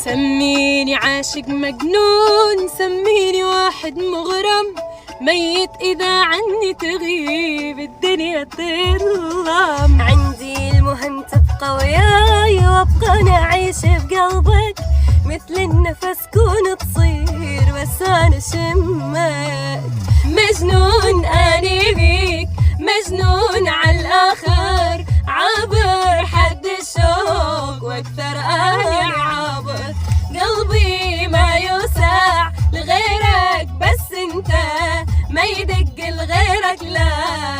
سميني عاشق مجنون، سميني واحد مغرم، ميت إذا عني تغيب الدنيا تظلم. عندي المهم تبقى وياي وابقى أنا أعيش بقلبك، مثل النفس كون تصير بس أنا شمك. مجنون أني بيك، مجنون عالآخر، عابر حد الشوق واكثر أني عابر. قلبي ما يوسع لغيرك بس انت، ما يدق لغيرك لا